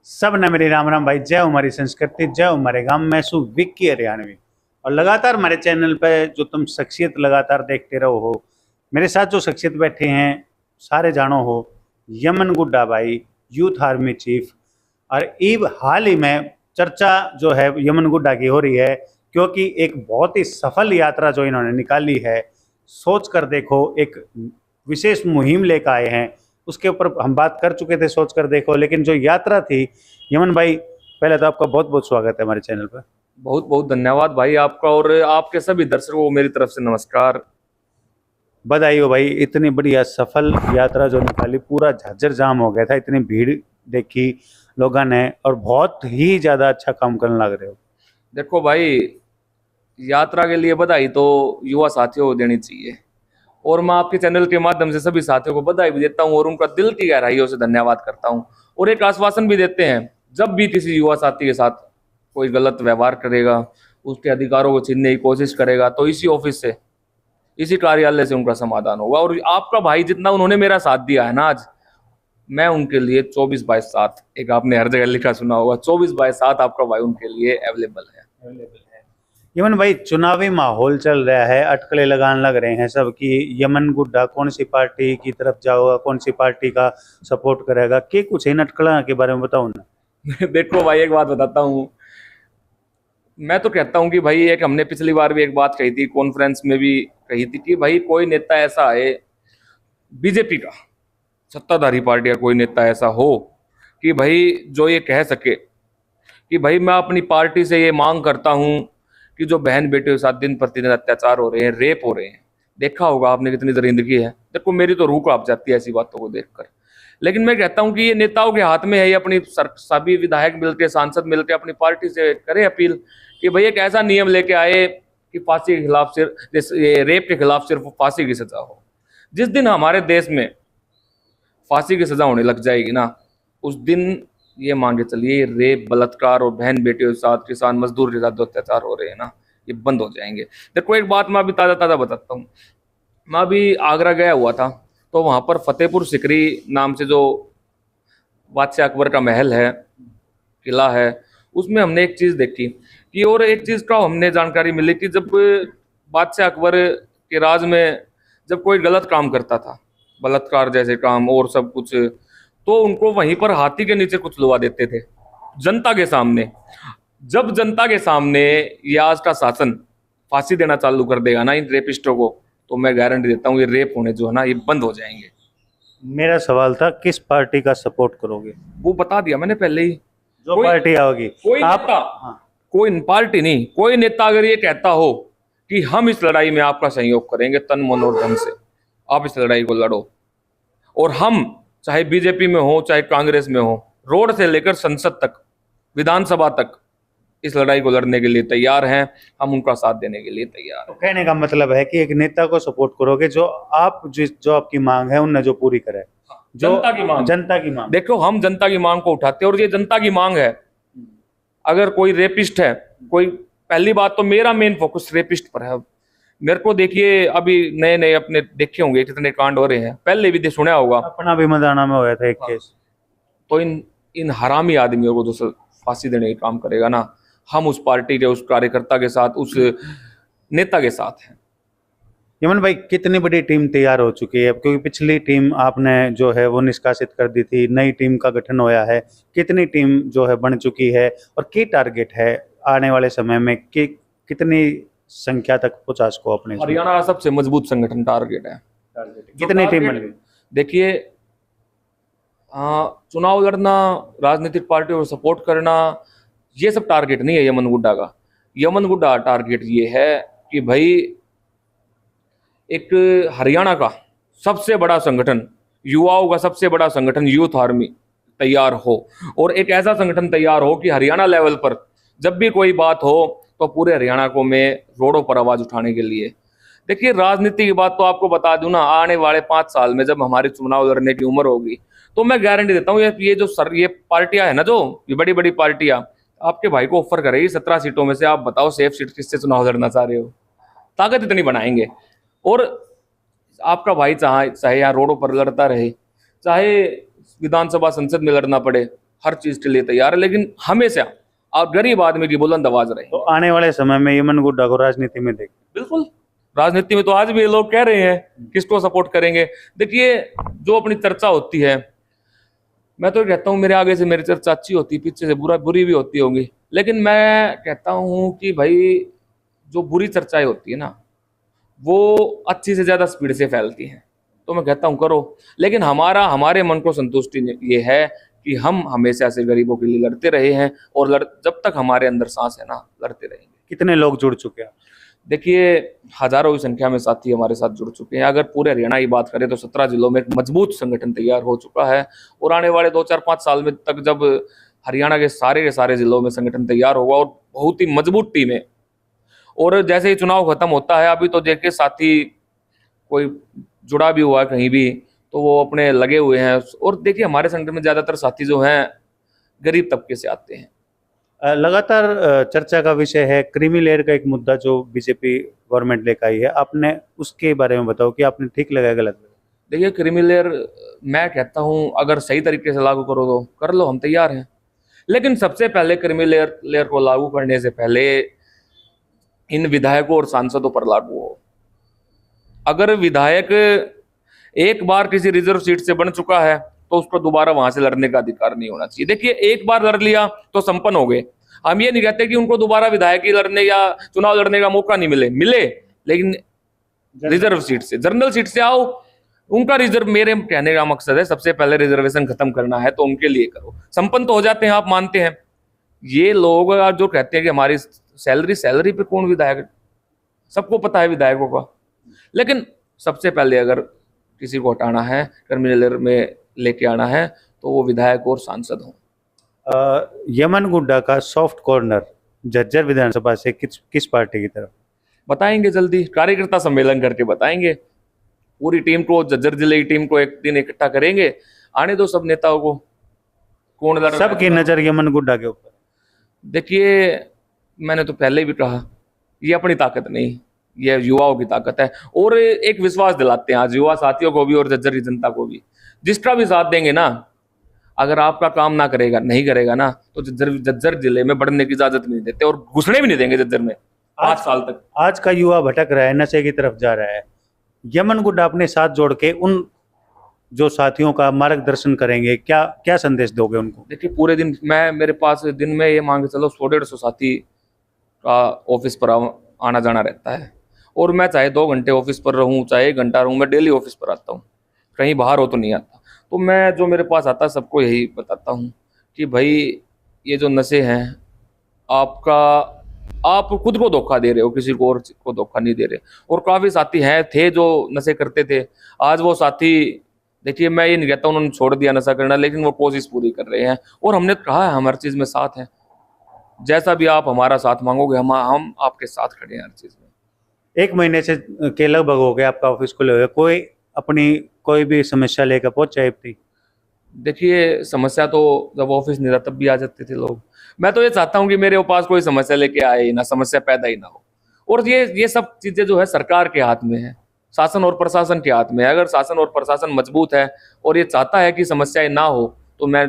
सब ने मेरी राम राम भाई। जय हमारी संस्कृति, जय हमारे गांव। मैं सु विक्की हरियाणवी और लगातार हमारे चैनल पे जो तुम शख्सियत लगातार देखते रहो हो, मेरे साथ जो शख्सियत बैठे हैं सारे जानो हो। यमन गुड्डा भाई, यूथ आर्मी चीफ। और ईब हाल ही में चर्चा जो है यमन गुड्डा की हो रही है, क्योंकि एक बहुत ही सफल यात्रा जो इन्होंने निकाली है। सोच कर देखो, एक विशेष मुहिम लेकर आए हैं। उसके ऊपर हम बात कर चुके थे, सोच कर देखो। लेकिन जो यात्रा थी, यमन भाई पहले तो आपका बहुत बहुत स्वागत है हमारे चैनल पर। बहुत बहुत धन्यवाद भाई आपका, और आपके सभी दर्शकों को मेरी तरफ से नमस्कार। बधाई हो भाई, इतनी बढ़िया सफल यात्रा जो निकाली। पूरा झज्जर जाम हो गया था, इतनी भीड़ देखी लोगों ने, और बहुत ही ज़्यादा अच्छा काम करने लग रहे हो। देखो भाई, यात्रा के लिए बधाई तो युवा साथियों को देनी चाहिए, और मैं आपके चैनल के माध्यम से सभी साथियों को बधाई भी देता हूं और उनका दिल की गहराइयों से धन्यवाद करता हूं। और एक आश्वासन भी देते हैं, जब भी किसी युवा साथी के साथ कोई गलत व्यवहार करेगा, उसके अधिकारों को छीनने की कोशिश करेगा, तो इसी ऑफिस से, इसी कार्यालय से उनका समाधान होगा। और आपका भाई जितना उन्होंने मेरा साथ दिया है ना आज, मैं उनके लिए 24/7, एक आपने हर जगह लिखा सुना होगा, 24/7 आपका भाई उनके लिए अवेलेबल है। यमन भाई, चुनावी माहौल चल रहा है, अटकलें लगाने लग रहे हैं सब कि यमन गुड्डा कौन सी पार्टी की तरफ जाओगा, कौन सी पार्टी का सपोर्ट करेगा। के कुछ इन अटकलों के बारे में बताओ ना। देखो भाई, एक बात बताता हूँ। मैं तो कहता हूँ कि भाई, एक हमने पिछली बार भी एक बात कही थी, कॉन्फ्रेंस में भी कही थी कि भाई कोई नेता ऐसा है, बीजेपी का सत्ताधारी पार्टी का कोई नेता ऐसा हो कि भाई जो ये कह सके कि भाई मैं अपनी पार्टी से ये मांग करता हूँ कि जो बहन बेटियों के साथ दिन प्रतिदिन अत्याचार हो रहे हैं, रेप हो रहे हैं, देखा होगा आपने कितनी दरिंदगी है। देखो, मेरी तो रूह कांप जाती है ऐसी बातों को देखकर। लेकिन मैं कहता हूं कि ये नेताओं के हाथ में है, ये अपनी सभी विधायक मिलकर, सांसद मिलकर अपनी पार्टी से करें अपील कि भाई एक ऐसा नियम लेके आए कि फांसी के खिलाफ सिर्फ, ये रेप के खिलाफ सिर्फ फांसी की सजा हो। जिस दिन हमारे देश में फांसी की सजा होने लग जाएगी ना, उस दिन ये मांगे चलिए, रेप, बलात्कार और बहन बेटियों के साथ, किसान मजदूर के साथ जो अत्याचार हो रहे हैं ना, ये बंद हो जाएंगे। देखो, एक बात मैं अभी ताज़ा ताज़ा बताता हूँ। मैं अभी आगरा गया हुआ था, तो वहाँ पर फतेहपुर सिकरी नाम से जो बादशाह अकबर का महल है, किला है, उसमें हमने एक चीज़ देखी कि, और एक चीज़ का हमने जानकारी मिली कि जब बादशाह अकबर के राज में जब कोई गलत काम करता था, बलात्कार जैसे काम और सब कुछ, तो उनको वहीं पर हाथी के नीचे कुचलवा देते थे, जनता के सामने। जब जनता के सामने ये आज का शासन फांसी देना चालू कर देगा ना इन रेपिस्टों को, तो मैं गारंटी देता हूँ ये रेप होने जो है ना, ये बंद हो जाएंगे। मेरा सवाल था, किस पार्टी का सपोर्ट करोगे? वो बता दिया मैंने पहले ही। जो पार्टी आओगी कोई आप। नेता, हाँ। कोई पार्टी नहीं, कोई नेता अगर ये कहता हो कि हम इस लड़ाई में आपका सहयोग करेंगे तन मन और धन से, आप इस लड़ाई को लड़ो, और हम चाहे बीजेपी में हो चाहे कांग्रेस में हो, रोड से लेकर संसद तक, विधानसभा तक इस लड़ाई को लड़ने के लिए तैयार हैं। हम उनका साथ देने के लिए तैयार तो हैं। कहने का मतलब है कि एक नेता को सपोर्ट करोगे जो आपकी मांग है उनने जो पूरी करे, जो जनता की मांग। देखो, हम जनता की मांग को उठाते हैं, और ये जनता की मांग है। अगर कोई रेपिस्ट है, कोई, पहली बात तो मेरा मेन फोकस रेपिस्ट पर है। मेरे को देखिए, अभी नए नए अपने देखे होंगे कितने कांड हो रहे हैं, पहले भी सुना होगा, अपना भी मदाना में हुआ था एक केस। तो इन हरामी आदमियों को जो फांसी देने का काम करेगा ना, हम उस पार्टी के, उस कार्यकर्ता के साथ, उस नेता के साथ हैं। यमन भाई, कितनी बड़ी टीम तैयार हो चुकी है? क्योंकि पिछली टीम आपने जो है वो निष्कासित कर दी थी, नई टीम का गठन होया है। कितनी टीम जो है बन चुकी है, और क्या टारगेट है आने वाले समय में कि कितनी संख्या तक पहुंचा सको अपने? हरियाणा का सबसे मजबूत संगठन टारगेट है। कितनी टीम बन गई? देखिए, चुनाव लड़ना, राजनीतिक पार्टियों को सपोर्ट करना, ये सब टारगेट नहीं है यमन गुड्डा का। यमन गुड्डा टारगेट ये है कि भाई एक हरियाणा का सबसे बड़ा संगठन, युवाओं का सबसे बड़ा संगठन यूथ आर्मी तैयार हो, और एक ऐसा संगठन तैयार हो कि हरियाणा लेवल पर जब भी कोई बात हो तो पूरे हरियाणा को मैं रोडों पर आवाज उठाने के लिए। देखिए, राजनीति की बात तो आपको बता दूं ना, आने वाले 5 साल में जब हमारी चुनाव लड़ने की उम्र होगी, तो मैं गारंटी देता हूँ ये पार्टियां है ना, जो ये बड़ी बड़ी पार्टियां आपके भाई को ऑफर करेगी 17 सीटों में से, आप बताओ सेफ सीट किससे चुनाव लड़ना चाह रहे हो। ताकत इतनी बनाएंगे। और आपका भाई चाहे यहाँ रोडों पर लड़ता रहे, चाहे विधानसभा संसद में लड़ना पड़े, हर चीज के लिए तैयार है, लेकिन हमेशा और गरीब आदमी की बुलंद आवाज रहे। तो आने वाले समय में यमन गुड्डा को राजनीति में देख बिल्कुल, राजनीति में तो आज भी ये लोग कह रहे हैं किसको सपोर्ट करेंगे। देखिए, जो अपनी चर्चा होती है, मैं तो कहता हूँ मेरे आगे से मेरी चर्चा अच्छी होती है, पीछे से बुरी भी होती होगी, लेकिन मैं कहता हूँ कि भाई जो बुरी चर्चाएं होती है ना, वो अच्छी से ज्यादा स्पीड से फैलती हैं। तो मैं कहता हूँ करो, लेकिन हमारे मन को संतुष्टि ये है कि हम हमेशा से गरीबों के लिए लड़ते रहे हैं, और जब तक हमारे अंदर सांस है ना, लड़ते रहेंगे। कितने लोग जुड़ चुके हैं? देखिए, हजारों की संख्या में साथी हमारे साथ जुड़ चुके हैं। अगर पूरे हरियाणा की बात करें तो 17 जिलों में एक मजबूत संगठन तैयार हो चुका है, और आने वाले 2-4-5 साल में तक जब हरियाणा के सारे जिलों में संगठन तैयार होगा, और बहुत ही मजबूत टीम है। और जैसे ही चुनाव खत्म होता है, अभी तो देखिए साथी कोई जुड़ा भी हुआ है कहीं भी, तो वो अपने लगे हुए हैं। और देखिए, हमारे संगठन में ज्यादातर साथी जो हैं गरीब तबके से आते हैं। लगातार चर्चा का विषय है क्रीमी लेयर का एक मुद्दा जो बीजेपी गवर्नमेंट लेकर आई है, आपने उसके बारे में बताओ कि आपने ठीक लगा गलत लगा? देखिए, क्रीमी लेयर मैं कहता हूं अगर सही तरीके से लागू करो तो कर लो, हम तैयार हैं। लेकिन सबसे पहले क्रीमी लेयर को लागू करने से पहले इन विधायकों और सांसदों पर लागू हो। अगर विधायक एक बार किसी रिजर्व सीट से बन चुका है तो उसको दोबारा वहां से लड़ने का अधिकार नहीं होना चाहिए। देखिए, एक बार लड़ लिया तो संपन्न हो गए। हम ये नहीं कहते कि उनको दोबारा विधायकी लड़ने या चुनाव लड़ने का मौका नहीं मिले, लेकिन रिजर्व सीट से, जनरल सीट से आओ। उनका रिजर्व, मेरे कहने का मकसद है सबसे पहले रिजर्वेशन खत्म करना है तो उनके लिए करो। संपन्न तो हो जाते हैं, आप मानते हैं। ये लोग जो कहते हैं कि हमारी सैलरी पे कौन विधायक, सबको पता है विधायकों का। लेकिन सबसे पहले अगर किसी को हटाना है, क्रिमिनल लेयर में लेके आना है, तो वो विधायक और सांसद हों। यमन गुड्डा का सॉफ्ट कॉर्नर झज्जर विधानसभा से किस पार्टी की तरफ? बताएंगे जल्दी, कार्यकर्ता सम्मेलन करके बताएंगे। पूरी टीम को, झज्जर जिले की टीम को एक दिन इकट्ठा करेंगे, आने दो सब नेताओं को। कौन लड़ रहा है? सबकी नजर यमन गुड्डा के ऊपर। देखिए, मैंने तो पहले भी कहा, ये अपनी ताकत नहीं, ये युवाओं की ताकत है। और एक विश्वास दिलाते हैं आज युवा साथियों को भी और झज्जर की जनता को भी, जिसका भी साथ देंगे ना, अगर आपका काम नहीं करेगा ना, तो झज्जर जिले में बढ़ने की इजाजत नहीं देते, और घुसने भी नहीं देंगे झज्जर में 5 साल तक। आज का युवा भटक रहा है, नशे की तरफ जा रहा है। यमन गुड्डा अपने साथ जोड़ के उन जो साथियों का मार्गदर्शन करेंगे, क्या संदेश दोगे उनको? देखिए, पूरे दिन मेरे पास दिन में ये मान के चलो 100-150 साथी का ऑफिस पर आना जाना रहता है। और मैं चाहे 2 घंटे ऑफिस पर रहूं, चाहे 1 घंटा रहूं, मैं डेली ऑफिस पर आता हूं, कहीं बाहर हो तो नहीं आता। तो मैं जो मेरे पास आता है सबको यही बताता हूं कि भाई, ये जो नशे हैं, आप खुद को धोखा दे रहे हो, किसी को और को धोखा नहीं दे रहे। और काफ़ी साथी थे जो नशे करते थे, आज वो साथी, देखिए मैं ये नहीं कहता उन्होंने छोड़ दिया नशा करना, लेकिन वो कोशिश पूरी कर रहे हैं। और हमने कहा है हम हर चीज़ में साथ हैं, जैसा भी आप हमारा साथ मांगोगे हम आपके साथ खड़े हैं हर चीज़ में। 1 महीने से के लगभग हो गया आपका ऑफिस खुले हुए, कोई भी समस्या लेकर पहुंचा थी? देखिए, समस्या तो जब ऑफिस नहीं था तब भी आ जाते थे लोग। मैं तो ये चाहता हूँ कि मेरे पास कोई समस्या लेके आए ही ना, समस्या पैदा ही ना हो। और ये सब चीजें जो है सरकार के हाथ में है, शासन और प्रशासन के हाथ में है। अगर शासन और प्रशासन मजबूत है और ये चाहता है कि समस्याएं ना हो, तो मैं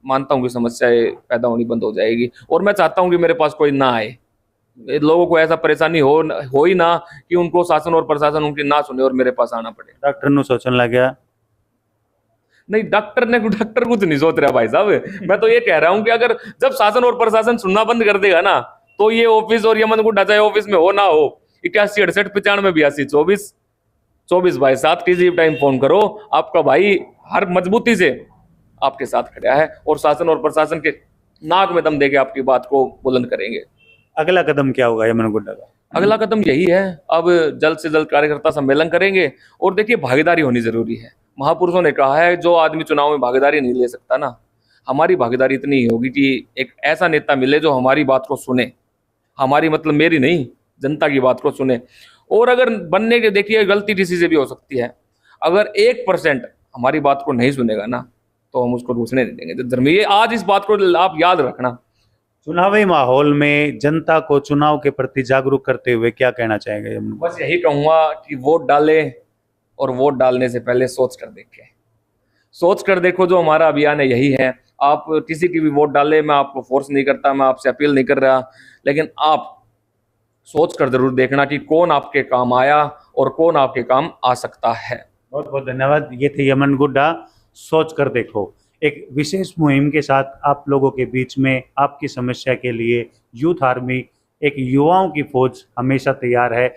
मानता हूँ कि समस्याएं पैदा होनी बंद हो जाएगी। और मैं चाहता हूँ कि मेरे पास कोई ना आए, लोगों को ऐसा परेशानी हो ही ना कि उनको शासन और प्रशासन उनकी ना सुने और मेरे पास आना पड़े। डॉक्टर नु सोचने लग गया? नहीं, डॉक्टर कुछ नहीं सोच रहा भाई साहब। मैं तो ये कह रहा हूं कि अगर जब शासन और प्रशासन सुनना बंद कर देगा ना, तो ये ऑफिस और यमन गुड्डा चाहे ऑफिस में हो ना हो, 81 68 95 82 24 24 भाई 7 किसी टाइम फोन करो, आपका भाई हर मजबूती से आपके साथ खड़ा है, और शासन और प्रशासन के नाक में दम देके आपकी बात को बुलंद करेंगे। अगला कदम क्या होगा यमन गुड्डा का? अगला कदम यही है, अब जल्द से जल्द कार्यकर्ता सम्मेलन करेंगे। और देखिए, भागीदारी होनी जरूरी है। महापुरुषों ने कहा है, जो आदमी चुनाव में भागीदारी नहीं ले सकता ना, हमारी भागीदारी इतनी ही होगी कि एक ऐसा नेता मिले जो हमारी बात को सुने, हमारी मतलब मेरी नहीं, जनता की बात को सुने। और अगर बनने के, देखिए गलती किसी से भी हो सकती है, अगर 1% हमारी बात को नहीं सुनेगा ना, तो हम उसको घुसने नहीं देंगे धर्म। ये आज इस बात को आप याद रखना। चुनावी माहौल में जनता को चुनाव के प्रति जागरूक करते हुए क्या कहना चाहेंगे यमन? बस यही कहूंगा कि वोट डालें, और वोट डालने से पहले सोच कर देखो, जो हमारा अभियान है यही है। आप किसी की भी वोट डाले, मैं आपको फोर्स नहीं करता, मैं आपसे अपील नहीं कर रहा, लेकिन आप सोच कर जरूर देखना कि कौन आपके काम आया और कौन आपके काम आ सकता है। बहुत बहुत धन्यवाद। ये थे यमन गुड्डा। सोच कर देखो, एक विशेष मुहिम के साथ आप लोगों के बीच में आपकी समस्या के लिए यूथ आर्मी, एक युवाओं की फौज हमेशा तैयार है।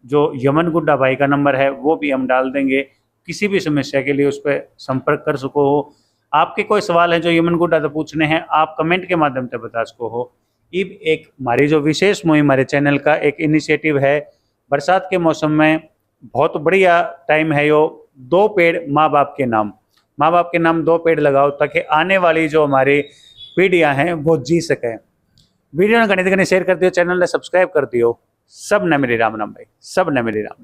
जो यमन गुड्डा भाई का नंबर है वो भी हम डाल देंगे, किसी भी समस्या के लिए उस पर संपर्क कर सको हो। आपके कोई सवाल है जो यमन गुड्डा से पूछने हैं, आप कमेंट के माध्यम से बता सको हो। इब एक हमारी जो विशेष मुहिम हमारे चैनल का एक इनिशिएटिव है, बरसात के मौसम में बहुत बढ़िया टाइम है यो, 2 पेड़ माँ बाप के नाम, माँ बाप के नाम 2 पेड़ लगाओ ताकि आने वाली जो हमारी पीढ़ियाँ हैं वो जी सकें। वीडियो ने घनी शेयर कर दियो, चैनल ने सब्सक्राइब कर दियो। सब ने मेरी राम राम भाई, सब ने मेरी राम राम।